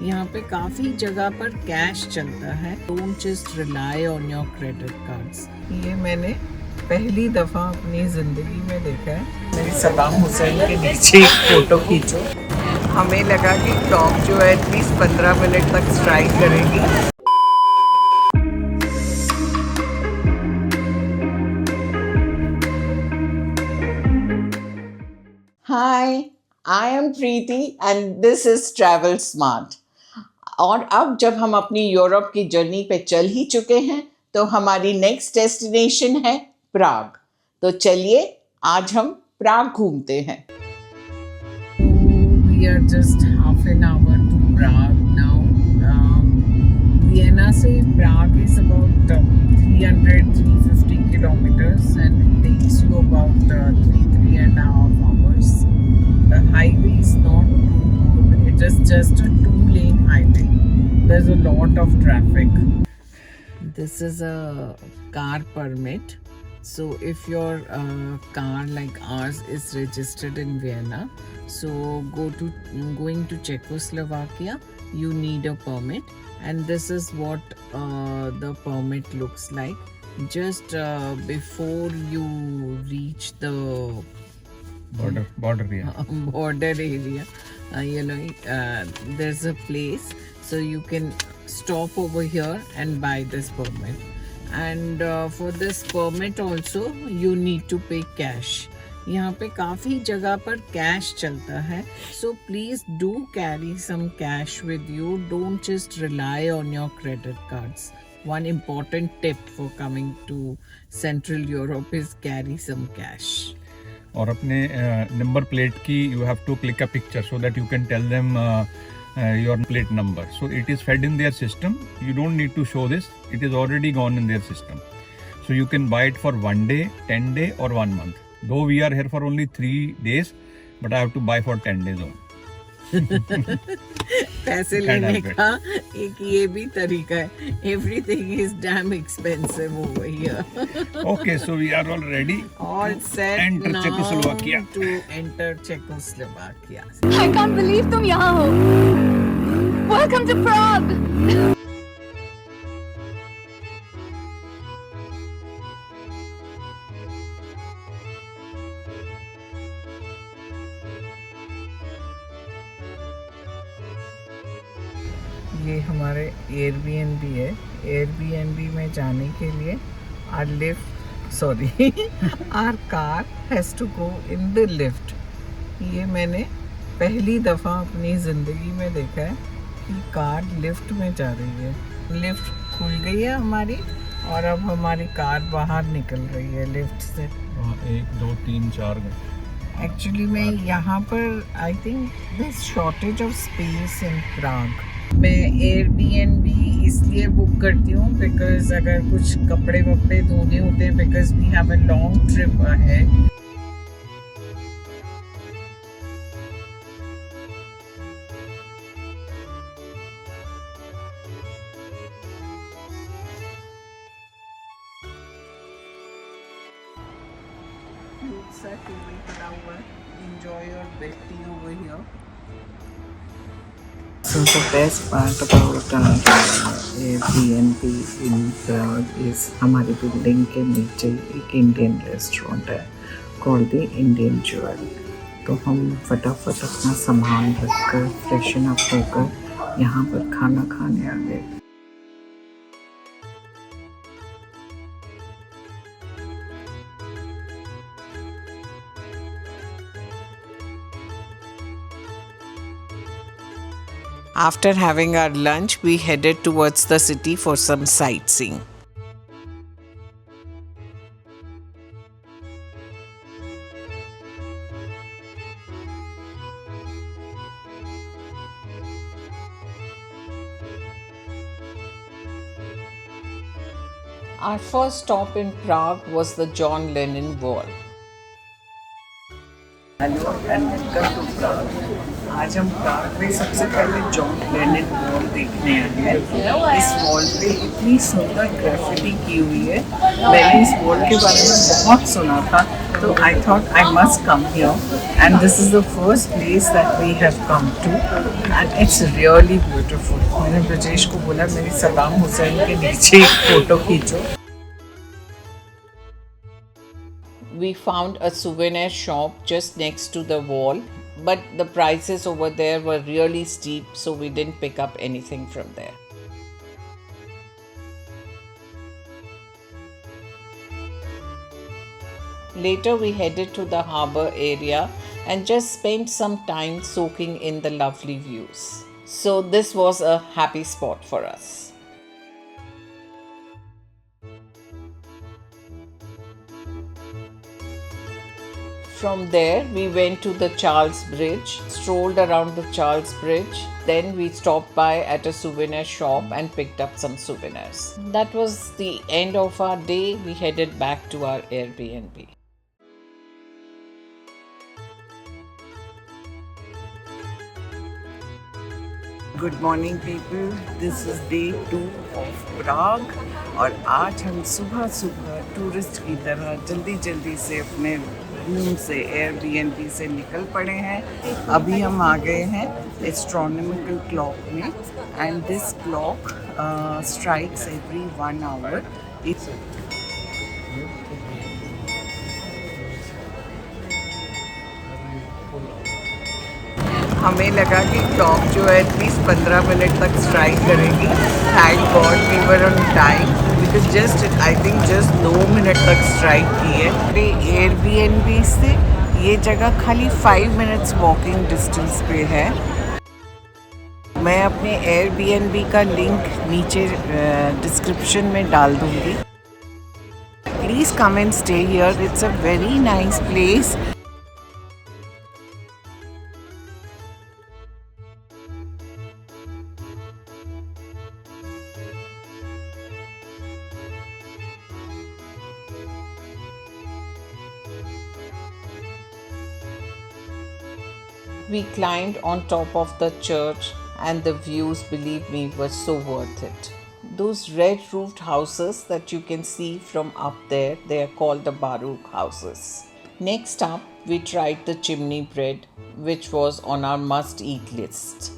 यहाँ पे काफ़ी जगह पर कैश चलता है। Don't just rely on your credit cards. ये मैंने पहली दफ़ा अपनी ज़िंदगी में देखा है। मेरी सद्दाम हुसैन के नीचे एक फ़ोटो खींचो। हमें लगा कि क्लॉक जो है एटलीस्ट 15 मिनट तक स्ट्राइक करेगी। Hi, I am Preeti and this is Travel Smart. और अब जब हम अपनी यूरोप की जर्नी पे चल ही चुके हैं तो हमारी नेक्स्ट डेस्टिनेशन है प्राग। तो चलिए आज हम प्राग घूमते हैं। We are just half an hour to Prague now. Vienna से Prague is about 300-350 kilometers and it takes you about 3.5 hours. The highway is not too good. It is just a 2-lane highway. There's a lot of traffic. This is a car permit. So if your car like ours is registered in Vienna, so going to Czechoslovakia, you need a permit, and this is what the permit looks like. Just before you reach the border area. There's a place, so you can stop over here and buy this permit. And for this permit also you need to pay cash. यहाँ पे काफ़ी जगह पर cash चलता है, so please do carry some cash with you. Don't just rely on your credit cards. One important tip for coming to Central Europe is carry some cash. और अपने number plate की you have to click a picture so that you can tell them your plate number. So it is fed in their system. You don't need to show this. It is already gone in their system. So you can buy it for 1 day, 10 day or 1 month. Though we are here for only 3 days, but I have to buy for 10 days only. पैसे लेने का एक ये भी तरीका है. Everything is damn expensive over here. Okay, so we are all ready. All set enter now Czechoslovakia. to enter Czechoslovakia. I can't believe तुम यहाँ हो. Welcome to Prague. ये हमारे एयरबीएनबी है. एयरबीएनबी में जाने के लिए our car has to go in the lift. ये मैंने पहली दफ़ा अपनी ज़िंदगी में देखा है कि कार लिफ्ट में जा रही है. लिफ्ट खुल गई है हमारी और अब हमारी कार बाहर निकल रही है लिफ्ट से. 1 2 3 4 एक्चुअली मैं यहाँ पर I think this shortage of space in Prague. मैं एयरबीएनबी इसलिए बुक करती हूँ बिकॉज अगर कुछ कपड़े वपड़े धोने होते हैं, because we have a long trip ahead. Enjoy your bed tea over here. So the best part about Airbnb in Prague is हमारी बिल्डिंग के नीचे एक इंडियन रेस्टोरेंट है called the Indian Jewel. तो हम फटाफट अपना सामान रखकर फ्रेशन अप होकर यहाँ पर खाना खाने आ गए. After having our lunch, we headed towards the city for some sightseeing. Our first stop in Prague was the John Lennon Wall. Hello and welcome to Prague. आज हम प्राग में सबसे पहले जॉन लेनिन वॉल देखने आए हैं। इस वॉल पे इतनी सुंदर ग्राफिटी की हुई है। मैंने इस वॉल के बारे में बहुत सुना था, तो I thought I must come here and this is the first place that we have come to and it's really beautiful. मैंने ब्रजेश को बोला मेरी सदाम हुसैन के नीचे एक फोटो खींचो। We found a souvenir shop just next to the wall, but the prices over there were really steep, so we didn't pick up anything from there. Later, we headed to the harbour area and just spent some time soaking in the lovely views. So, this was a happy spot for us. From there, we went to the Charles Bridge, strolled around the Charles Bridge. Then we stopped by at a souvenir shop and picked up some souvenirs. That was the end of our day. We headed back to our Airbnb. Good morning people, this is day 2 of Prague और आज हम सुबह सुबह tourist की तरह जल्दी जल्दी से अपने रूम से एयरबीएनबी से निकल पड़े हैं। अभी हम आ गए हैं एस्ट्रोनॉमिकल क्लॉक में and this clock strikes every 1 hour. हमें लगा कि क्लॉक जो है एटलीस्ट 15 मिनट तक स्ट्राइक करेगी। Thank God we were on time because just I think just 2 minute तक स्ट्राइक की है। मेरे एयरबीएनबी से ये जगह खाली 5 मिनट्स वॉकिंग डिस्टेंस पे है। मैं अपने एयरबीएनबी का लिंक नीचे डिस्क्रिप्शन में डाल दूँगी। Please come and stay here, it's a very nice place. We climbed on top of the church and the views, believe me, were so worth it. Those red roofed houses that you can see from up there, they are called the Baruch houses. Next up, we tried the chimney bread, which was on our must eat list.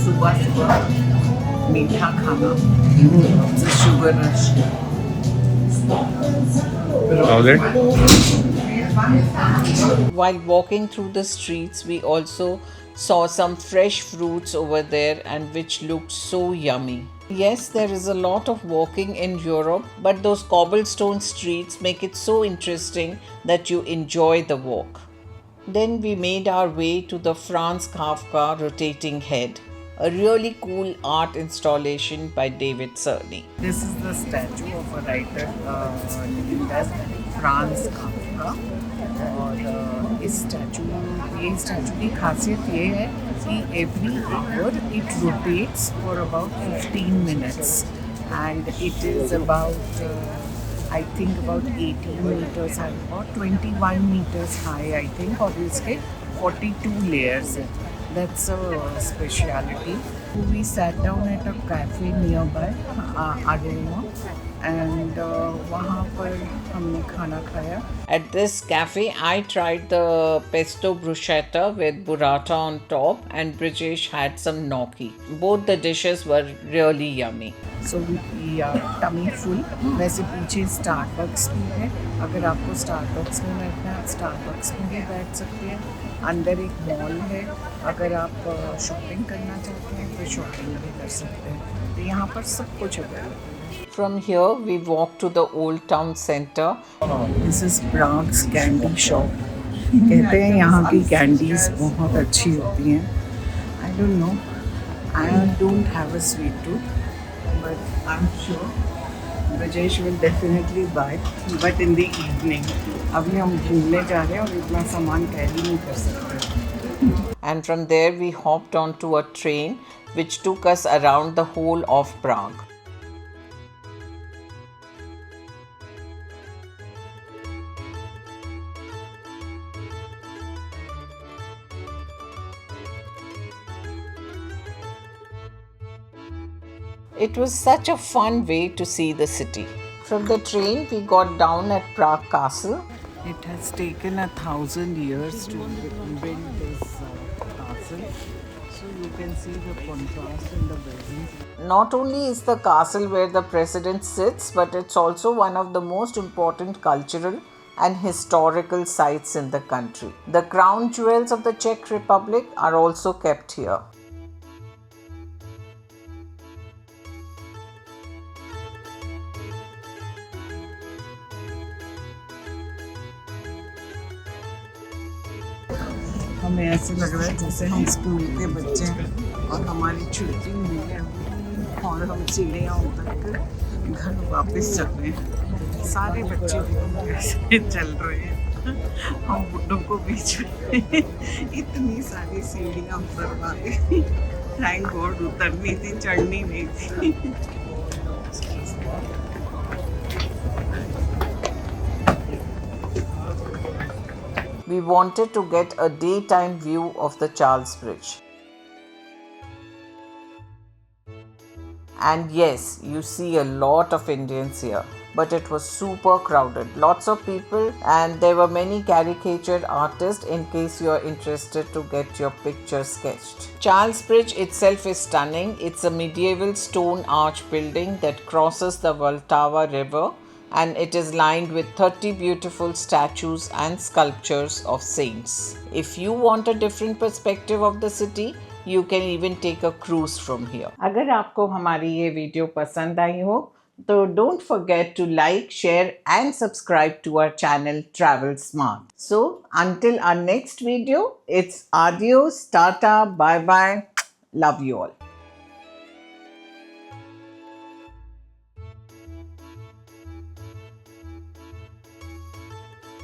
सुबह सुबह मीठा खाना, sugar rush. How's it? While walking through the streets, we also saw some fresh fruits over there and which looked so yummy. Yes, there is a lot of walking in Europe, but those cobblestone streets make it so interesting that you enjoy the walk. Then we made our way to the Franz Kafka rotating head, a really cool art installation by David Cerny. This is the statue of a writer named as Franz Kafka. और इस statue की खासियत ये है कि every hour it rotates for about 15 minutes and it is about I think about 18 meters high, about 21 meters high I think, और इसके 42 layers हैं. That's a speciality. We sat down at a cafe nearby, Aroma, and वहाँ पर हमने खाना खाया. At this cafe, I tried the pesto bruschetta with burrata on top, and Brijesh had some gnocchi. Both the dishes were really yummy. So we are tummy full. वैसे पीछे Starbucks भी है, अगर आपको Starbucks में बैठना है आप Starbucks में भी बैठ सकते हैं. अंदर एक मॉल है, अगर आप शॉपिंग करना चाहते हैं तो शॉपिंग भी कर सकते हैं. तो यहाँ पर सब कुछ अवेलेबल है. From here we walk to the old town center. This is Prague's candy shop. कहते हैं यहाँ की कैंडीज बहुत अच्छी होती हैं. I don't know. I don't have a sweet tooth, but I'm sure Brajesh will definitely buy. But in the evening. अभी हम घूमने जा रहे हैं और इतना सामान कैरी नहीं कर सकते. And from there we hopped onto a train which took us around the whole of Prague. It was such a fun way to see the city. From the train, we got down at Prague Castle. It has taken 1,000 years to build this castle. So you can see the contrast in the buildings. Not only is the castle where the president sits, but it's also one of the most important cultural and historical sites in the country. The crown jewels of the Czech Republic are also kept here. हमें ऐसे लग रहा है जैसे हम school के बच्चे हैं और हमारी छुट्टी हुई है और हम चिड़ियाँ उतर घर वापस चल रहे हैं। सारे बच्चे ऐसे चल रहे हैं, हम बुड्ढों को बीच में इतनी सारी सीढ़ियाँ उतरवा दी। थैंक गॉड उतरनी थी, चढ़नी नहीं थी। We wanted to get a daytime view of the Charles Bridge. And yes, you see a lot of Indians here, but it was super crowded. Lots of people, and there were many caricature artists in case you are interested to get your picture sketched. Charles Bridge itself is stunning. It's a medieval stone arch building that crosses the Vltava River, and it is lined with 30 beautiful statues and sculptures of saints. If you want a different perspective of the city, you can even take a cruise from here. अगर आपको हमारी ये video पसंद आई हो तो don't forget to like, share and subscribe to our channel Travel Smart. So until our next video, it's adios, tata, bye bye, love you all.